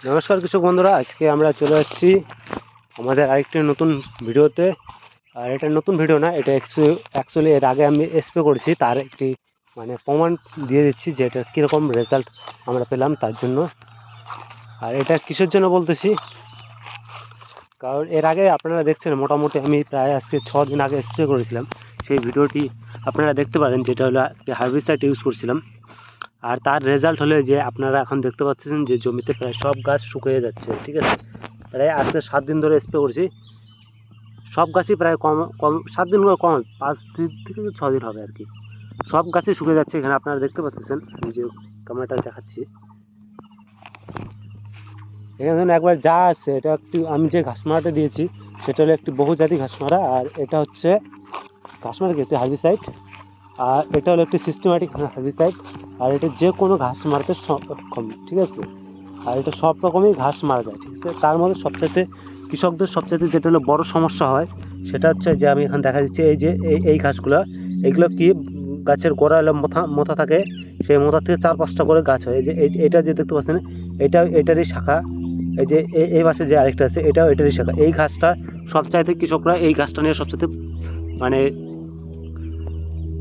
নমস্কার কৃষক বন্ধুরা, আজকে আমরা চলে আসছি আমাদের আরেকটি নতুন ভিডিওতে। আর এটা নতুন ভিডিও না, এটা অ্যাকচুয়ালি এর আগে আমি স্প্রে করেছি, তার একটি প্রমাণ দিয়ে দিচ্ছি যে এটা কীরকম রেজাল্ট আমরা পেলাম তার জন্য। আর এটা কিসের জন্য বলতেছি, কারণ এর আগে আপনারা দেখছেন মোটামুটি আমি প্রায় আজকে 6 দিন আগে স্প্রে করেছিলাম, সেই ভিডিওটি আপনারা দেখতে পারেন, যেটা হলো হার্বিসাইড ইউজ করছিলাম। আর তার রেজাল্ট হলো যে আপনারা এখন দেখতে পাচ্ছেন যে জমিতে প্রায় সব গাছ শুকিয়ে যাচ্ছে, ঠিক আছে। প্রায় আজকে 7 দিন ধরে স্প্রে করছি, সব গাছই প্রায় কম কম 7 দিন করে কম 5 দিন থেকে 6 দিন হবে আর কি, সব গাছই শুকিয়ে যাচ্ছে। এখানে আপনারা দেখতে পাচ্ছেন, আমি যে ক্যামেরাটা দেখাচ্ছি, এখানে একবার যা আছে এটা একটি, আমি যে ঘাসমারাটা দিয়েছি সেটা হলো একটি বহুজাতি ঘাসমারা, আর এটা হচ্ছে ঘাসমারা কি একটি হার্বিসাইড, আর এটা হলো একটি সিস্টেম্যাটিক হার্বিসাইড। আর এটা যে কোনো ঘাস মারতে সক্ষম, ঠিক আছে। আর এটা সব রকমই ঘাস মারা যায়, ঠিক আছে। তার মধ্যে সবচাইতে কৃষকদের সবচাইতে যেটা হলো বড় সমস্যা হয় সেটা হচ্ছে যে আমি এখানে দেখা দিচ্ছি, এই যে এই ঘাসগুলো, এইগুলো কি গাছের গোড়া হলো মোথা থাকে, সেই মোথা থেকে 4-5টা করে গাছ হয়। এই যে এটা যে দেখতে পাচ্ছেন, এটারই শাখা। এই যে এই পাশে যে আরেকটা আছে, এটারই শাখা। এই ঘাসটা সবচাইতে কৃষকরা এই ঘাসটা নিয়ে সবচাইতে মানে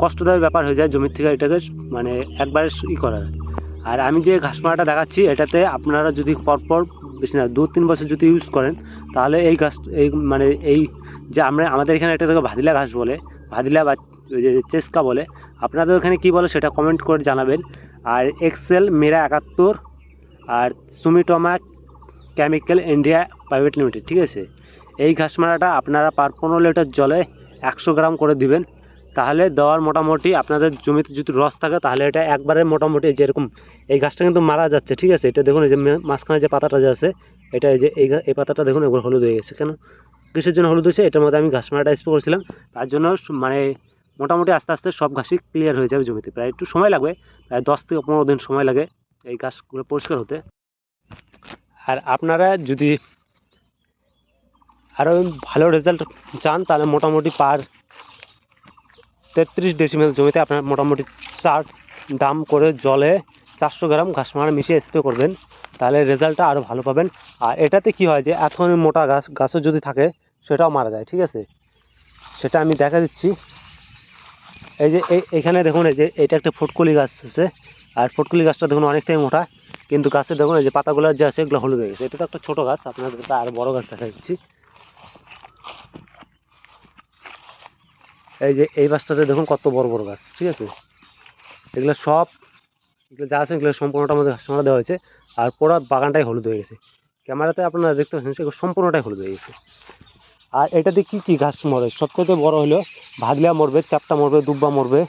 কষ্টদায়ক ব্যাপার হয়ে যায় জমির থেকে এটাকে একবারে করার। আর আমি যে ঘাসমারাটা দেখাচ্ছি, এটাতে আপনারা যদি পরপর বেশি না 2-3 বছর যদি ইউজ করেন, তাহলে এই ঘাস এই যে আমাদের এখানে এটাকে ভাদিলা ঘাস বলে, ভাদিলা বা চেস্কা বলে, আপনাদের ওখানে কী বলে সেটা কমেন্ট করে জানাবেন। আর এক্সেল মেরা 71 আর সুমিটোমা কেমিক্যাল ইন্ডিয়া প্রাইভেট লিমিটেড, ঠিক আছে। এই ঘাসমারাটা আপনারা পার 15 লিটার জলে 100 গ্রাম করে দিবেন, তাহলে দেওয়ার মোটামুটি আপনাদের জমিতে যদি রস থাকে তাহলে এটা একবারে মোটামুটি যেরকম এই গাছটা কিন্তু মারা যাচ্ছে, ঠিক আছে। এটা দেখুন, এই যে মাঝখানে যে পাতাটা যে আছে, এটা এই যে এই পাতাটা দেখুন একবার হলুদ হয়ে গেছে। কেন, কিসের জন্য হলুদ হয়েছে? এটার মধ্যে আমি ঘাস মারাটা স্প্রে করেছিলাম, তার জন্য মোটামুটি আস্তে আস্তে সব ঘাসই ক্লিয়ার হয়ে যাবে জমিতে। প্রায় একটু সময় লাগবে, প্রায় 10 থেকে 15 দিন সময় লাগে এই গাছগুলো পরিষ্কার হতে। আর আপনারা যদি আরও ভালো রেজাল্ট চান তাহলে মোটামুটি পার 33 ডেসিমেল জমিতে আপনার মোটামুটি 4 ড্রাম করে জলে 400 গ্রাম ঘাসমারা মিশিয়ে স্প্রে করবেন, তাহলে রেজাল্টটা আরও ভালো পাবেন। আর এটাতে কি হয় যে এতখানি মোটা গাছও যদি থাকে সেটাও মারা যায়, ঠিক আছে। সেটা আমি দেখা দিচ্ছি। এই যে এইখানে দেখুন, এই যে এটা একটা ফুটকলি গাছ আছে, আর ফুটকলি গাছটা দেখুন অনেকটাই মোটা, কিন্তু গাছে দেখুন এই যে পাতাগুলো যে আছে এগুলো হলুদ হয়ে গেছে। এটা তো একটা ছোটো গাছ, আপনাদের আর বড় গাছ দেখা দিচ্ছি। এই যে এই গাছটাতে দেখুন কত বড় বড় গাছ, ঠিক আছে। এগুলো যা আছে এগুলো সম্পূর্ণটার মধ্যে ঘাসমারা দেওয়া হয়েছে, আর পুরো বাগানটাই হলুদ হয়ে গেছে। ক্যামেরাতে আপনারা দেখতে পাচ্ছেন সেগুলো সম্পূর্ণটাই হলুদ হয়ে গেছে। আর এটাতে কি কি ঘাস মরে, সবচেয়ে বড় হলো ভাদলিয়া মরবে, চাপটা মরবে, দুব্বা মরবে,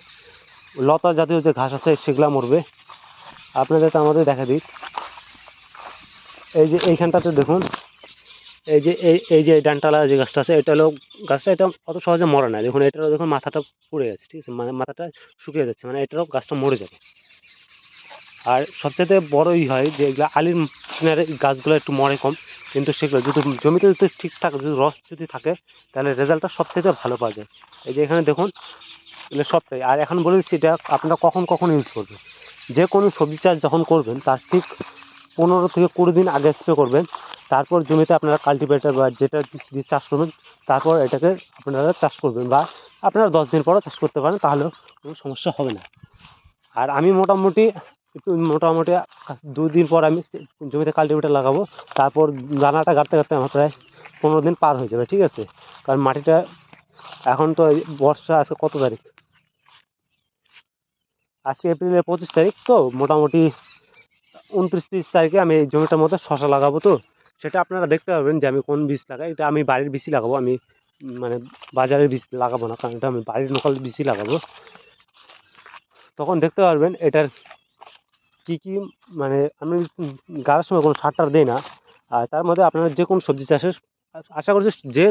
লতা জাতীয় যে ঘাস আছে সেগুলা মরবে। আপনাদের তো আমাদের দেখা দিই, এই যে এইখানটাতে দেখুন, এই যে এই যে ডানটালা যে গাছটা আছে, এটা হলো গাছটা, এটা অত সহজে মরে না। দেখুন এটারও দেখুন মাথাটা পুড়ে যাচ্ছে, ঠিক আছে, মাথাটা শুকিয়ে যাচ্ছে, এটারও গাছটা মরে যাবে। আর সবচেয়ে বড় হয় যে এগুলো আলির কিনারে গাছগুলো একটু মরে কম, কিন্তু সেগুলো যদি জমিতে যদি ঠিকঠাক যদি রস যদি থাকে তাহলে রেজাল্টটা সবচেয়ে ভালো পাওয়া যায়। এই যে এখানে দেখুন এগুলো সবটাই। আর এখন বলে দিচ্ছি এটা আপনারা কখন ইউজ করবেন। যে কোনো সবজি চাষ যখন করবেন তার ঠিক 15 থেকে 20 দিন আগে স্প্রে করবেন। তারপর জমিতে আপনারা কাল্টিভেটর বা যেটা দিয়ে চাষ করবেন, তারপর এটাকে আপনারা চাষ করবেন, বা আপনারা 10 দিন পরও চাষ করতে পারেন, তাহলেও কোনো সমস্যা হবে না। আর আমি মোটামুটি 2 দিন পর আমি জমিতে কাল্টিভেটর লাগাবো, তারপর দানাটা গাড়তে গাড়তে আমার প্রায় 15 দিন পার হয়ে যাবে, ঠিক আছে। কারণ মাটিটা এখন তো বর্ষা, আজকে কত তারিখ, আজকে এপ্রিলের 25 তারিখ, তো মোটামুটি 29-30 তারিখে আমি এই জমিটার মধ্যে শশা লাগাবো। তো সেটা আপনারা দেখতে পাবেন যে আমি কোন বীজ লাগাই। এটা আমি বাড়ির বীজই লাগাবো, আমি বাজারের বীজ লাগাবো না, কারণ এটা আমি বাড়ির লোকাল বীজই লাগাবো। তখন দেখতে পারবেন এটার কি কি, আমি গাড়ার সময় কোনো সার টার দিই না। আর তার মধ্যে আপনারা যে কোনো সবজি চাষের, আশা করছি যে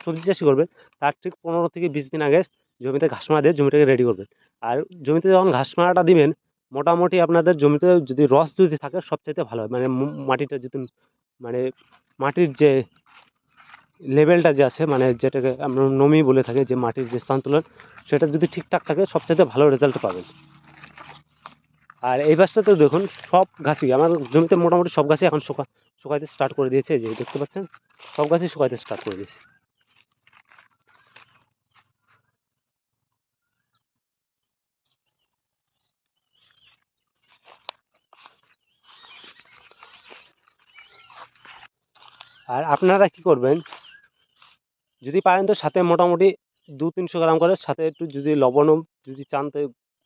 সবজি চাষই করবেন তার ঠিক 15 থেকে 20 দিন আগে জমিতে ঘাস মারা দিয়ে জমিটাকে রেডি করবেন। আর জমিতে যখন ঘাস মারাটা দিবেন, মোটামুটি আপনাদের জমিতে যদি রস যদি থাকে সবচাইতে ভালো হয়, মাটিটা যদি মাটির যে লেভেলটা যে আছে, যেটাকে আমরা নমি বলে থাকি, যে মাটির যে সন্তুলন, সেটা যদি ঠিকঠাক থাকে সবচাইতে ভালো রেজাল্ট পাবেন। আর এই পাশটাতে দেখুন সব গাছই আমার জমিতে মোটামুটি সব গাছই এখন শুকাইতে স্টার্ট করে দিয়েছে, যে দেখতে পাচ্ছেন সব গাছই শুকাইতে স্টার্ট করে দিয়েছে। আর আপনারা কি করবেন, যদি পারেন তো সাথে মোটামুটি 200-300 গ্রাম করে সাথে একটু যদি লবণও যদি চান তো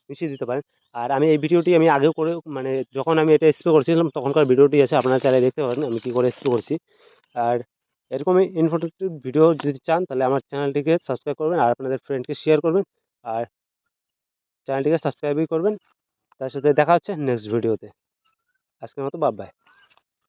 মিশিয়ে দিতে পারেন। আর আমি এই ভিডিওটি আমি আগেও করে মানে যখন আমি এটা স্প্রে করছিলাম তখনকার ভিডিওটি আছে, আপনারা চাইলে দেখতে পারেন আমি কী করে স্প্রে করছি। আর এরকমই ইনফরমেটিভ ভিডিও যদি চান তাহলে আমার চ্যানেলটিকে সাবস্ক্রাইব করবেন আর আপনাদের ফ্রেন্ডকে শেয়ার করবেন আর চ্যানেলটিকে সাবস্ক্রাইবই করবেন। তার সাথে দেখা হচ্ছে নেক্সট ভিডিওতে। আজকের মতো বাই বাই।